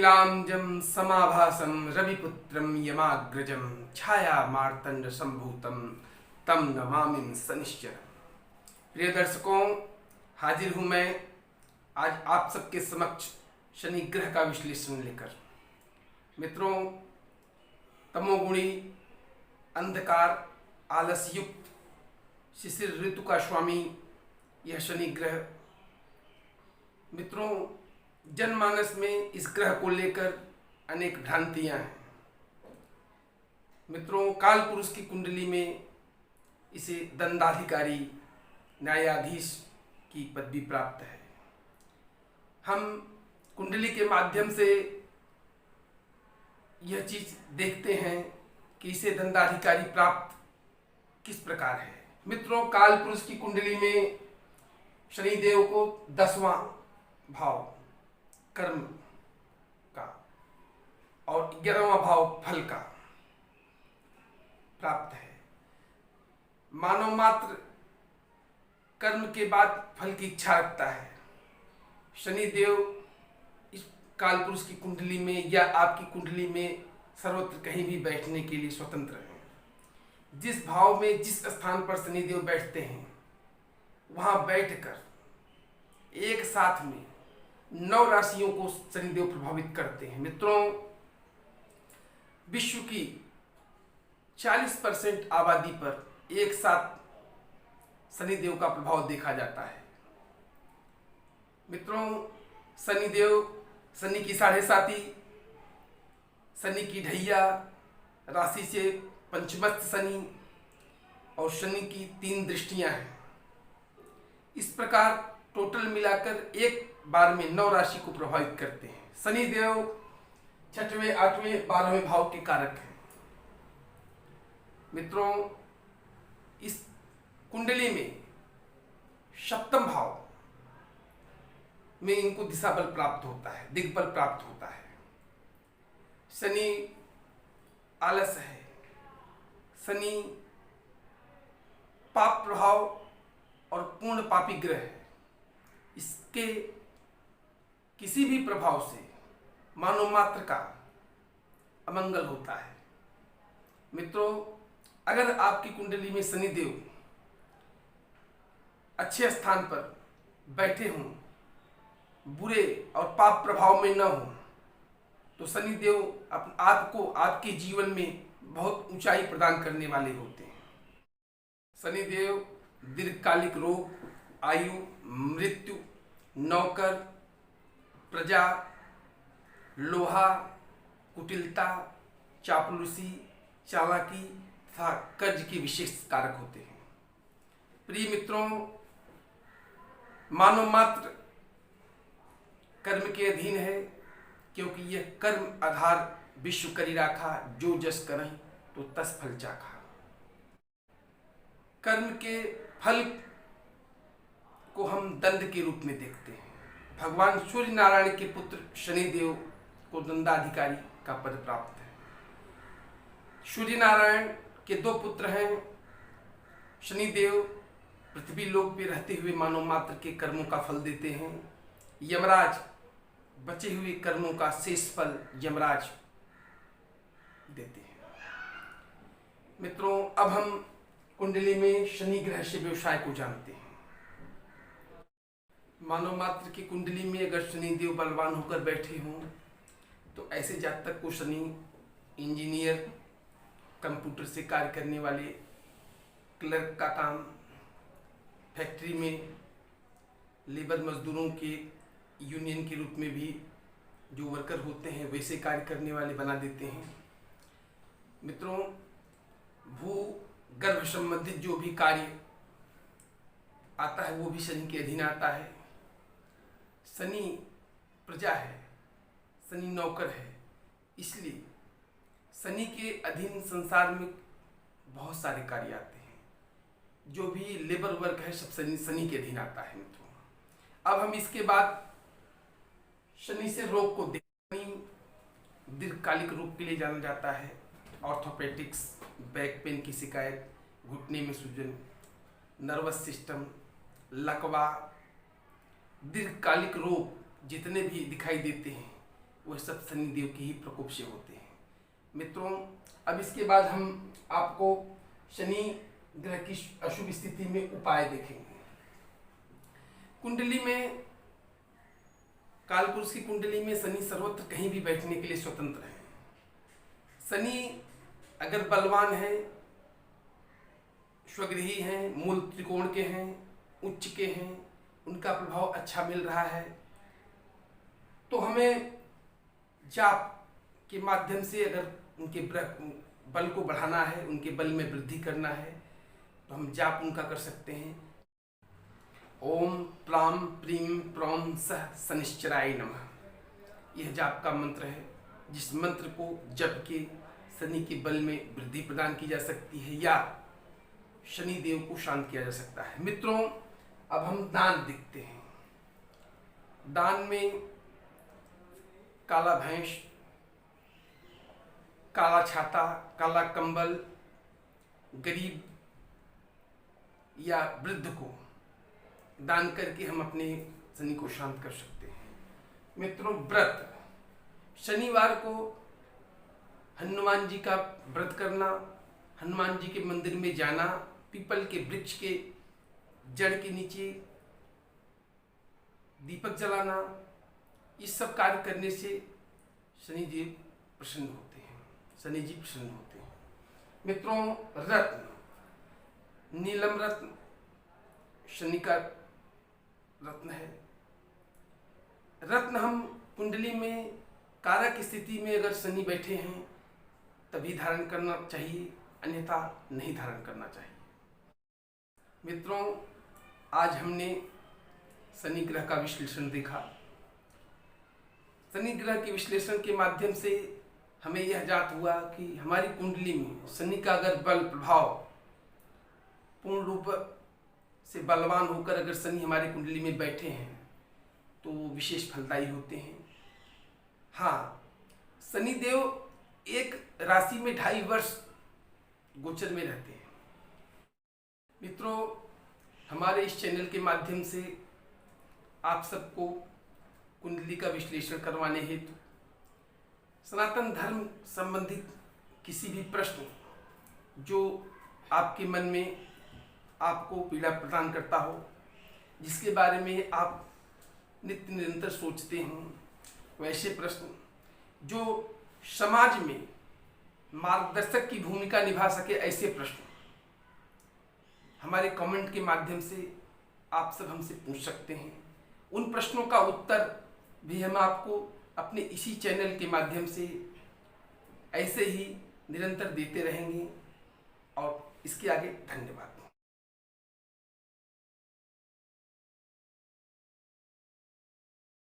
नीलांजं समाभासं रविपुत्रं यमाग्रजं छाया मार्तंड संभूतं तम नमामि शनिश्चरम्। प्रिय दर्शकों, हाजिर हूँ मैं आज आप सबके समक्ष शनि ग्रह का विश्लेषण लेकर। मित्रों, तमोगुणी, अंधकार, आलस युक्त, शिशिर ऋतु का स्वामी यह शनि ग्रह। मित्रों, जनमानस में इस ग्रह को लेकर अनेक भ्रांतियां हैं। मित्रों, काल पुरुष की कुंडली में इसे दंडाधिकारी, न्यायाधीश की पदवी प्राप्त है। हम कुंडली के माध्यम से यह चीज देखते हैं कि इसे दंडाधिकारी प्राप्त किस प्रकार है। मित्रों, काल पुरुष की कुंडली में शनिदेव को 10वां भाव कर्म का और 11वां भाव फल का प्राप्त है। मानव मात्र कर्म के बाद फल की इच्छा रखता है। शनिदेव इस काल पुरुष की कुंडली में या आपकी कुंडली में सर्वत्र कहीं भी बैठने के लिए स्वतंत्र हैं। जिस भाव में, जिस स्थान पर शनिदेव बैठते हैं, वहां बैठकर एक साथ में 9 राशियों को शनिदेव प्रभावित करते हैं। मित्रों, विश्व की 40% आबादी पर एक साथ शनिदेव का प्रभाव देखा जाता है। मित्रों, शनिदेव, शनि की 7.5, शनि की ढैया राशि से पंचमस्थ शनि और शनि की 3 दृष्टियां हैं। इस प्रकार टोटल मिलाकर एक बार में 9 राशि को प्रभावित करते हैं। शनिदेव 6वें, 8वें, 12वें भाव के कारक हैं। मित्रों, इस कुंडली में 7वें भाव में इनको दिशा बल प्राप्त होता है, दिग्बल प्राप्त होता है। शनि आलस है, शनि पाप प्रभाव और पूर्ण पापी ग्रह है। इसके किसी भी प्रभाव से मानव मात्र का अमंगल होता है। मित्रों, अगर आपकी कुंडली में शनिदेव अच्छे स्थान पर बैठे हों, बुरे और पाप प्रभाव में न हो, तो शनिदेव आपको आपके जीवन में बहुत ऊंचाई प्रदान करने वाले होते हैं। शनिदेव दीर्घकालिक रोग, आयु, मृत्यु, नौकर, प्रजा, लोहा, कुटिलता, चापलूसी, चालाकी तथा कर्ज के विशेष कारक होते हैं। प्रिय मित्रों, मानव मात्र कर्म के अधीन है, क्योंकि यह कर्म आधार विश्व करी राखा, जो जस करहि तो तस फल चाखा। कर्म के फल को हम दंड के रूप में देखते हैं। भगवान सूर्य नारायण के पुत्र शनिदेव को दंडाधिकारी का पद प्राप्त है। सूर्य नारायण के 2 पुत्र हैं। शनिदेव पृथ्वी लोक पे रहते हुए मानव मात्र के कर्मों का फल देते हैं। यमराज बचे हुए कर्मों का शेष फल यमराज देते हैं। मित्रों, अब हम कुंडली में शनि ग्रह से व्यवसाय को जानते हैं। मानव मात्र की कुंडली में अगर शनिदेव बलवान होकर बैठे हों, तो ऐसे जातक को शनि इंजीनियर, कंप्यूटर से कार्य करने वाले, क्लर्क का काम, फैक्ट्री में लेबर मजदूरों के यूनियन के रूप में भी जो वर्कर होते हैं वैसे कार्य करने वाले बना देते हैं। मित्रों, भू गर्भ संबंधित जो भी कार्य आता है वो भी शनि के अधीन आता है। शनि प्रजा है, शनि नौकर है, इसलिए शनि के अधीन संसार में बहुत सारे कार्य आते हैं। जो भी लेबर वर्क है सब शनि के अधीन आता है। मित्रों, अब हम इसके बाद शनि से रोग को देखते। दीर्घकालिक रोग के लिए जाना जाता है। ऑर्थोपेडिक्स, बैक पेन की शिकायत, घुटने में सूजन, नर्वस सिस्टम, लकवा, दीर्घकालिक रोग जितने भी दिखाई देते हैं वह सब शनिदेव के ही प्रकोप से होते हैं। मित्रों, अब इसके बाद हम आपको शनि ग्रह की अशुभ स्थिति में उपाय देखेंगे। कुंडली में, कालपुरुष की कुंडली में शनि सर्वत्र कहीं भी बैठने के लिए स्वतंत्र है। शनि अगर बलवान है, स्वगृही हैं, मूल त्रिकोण के हैं, उच्च के हैं, उनका प्रभाव अच्छा मिल रहा है, तो हमें जाप के माध्यम से अगर उनके बल को बढ़ाना है, उनके बल में वृद्धि करना है, तो हम जाप उनका कर सकते हैं। ओम प्राम प्रीम प्रौम सह शनिश्चराय नमः, यह जाप का मंत्र है, जिस मंत्र को जप के शनि के बल में वृद्धि प्रदान की जा सकती है या शनि देव को शांत किया जा सकता है। मित्रों, अब हम दान देखते हैं। दान में काला भैंस, काला छाता, काला कंबल गरीब या वृद्ध को दान करके हम अपने शनि को शांत कर सकते हैं। मित्रों, व्रत, शनिवार को हनुमान जी का व्रत करना, हनुमान जी के मंदिर में जाना, पीपल के वृक्ष के जड़ के नीचे दीपक जलाना, इस सब कार्य करने से शनिदेव प्रसन्न होते हैं, शनि जी प्रसन्न होते हैं। मित्रों, रत्न, नीलम रत्न शनि का रत्न है। रत्न हम कुंडली में कारक स्थिति में अगर शनि बैठे हैं तभी धारण करना चाहिए, अन्यथा नहीं धारण करना चाहिए। मित्रों, आज हमने शनि ग्रह का विश्लेषण देखा। शनि ग्रह के विश्लेषण के माध्यम से हमें यह ज्ञात हुआ कि हमारी कुंडली में शनि का अगर बल प्रभाव पूर्ण रूप से बलवान होकर अगर शनि हमारी कुंडली में बैठे हैं तो विशेष फलदायी होते हैं। हाँ, शनिदेव एक राशि में 2.5 वर्ष गोचर में रहते हैं। मित्रों, हमारे इस चैनल के माध्यम से आप सबको कुंडली का विश्लेषण करवाने हेतु सनातन धर्म संबंधित किसी भी प्रश्न जो आपके मन में आपको पीड़ा प्रदान करता हो, जिसके बारे में आप नित्य निरंतर सोचते हो, वैसे प्रश्न जो समाज में मार्गदर्शक की भूमिका निभा सके, ऐसे प्रश्न हमारे कमेंट के माध्यम से आप सब हमसे पूछ सकते हैं। उन प्रश्नों का उत्तर भी हम आपको अपने इसी चैनल के माध्यम से ऐसे ही निरंतर देते रहेंगे। और इसके आगे धन्यवाद।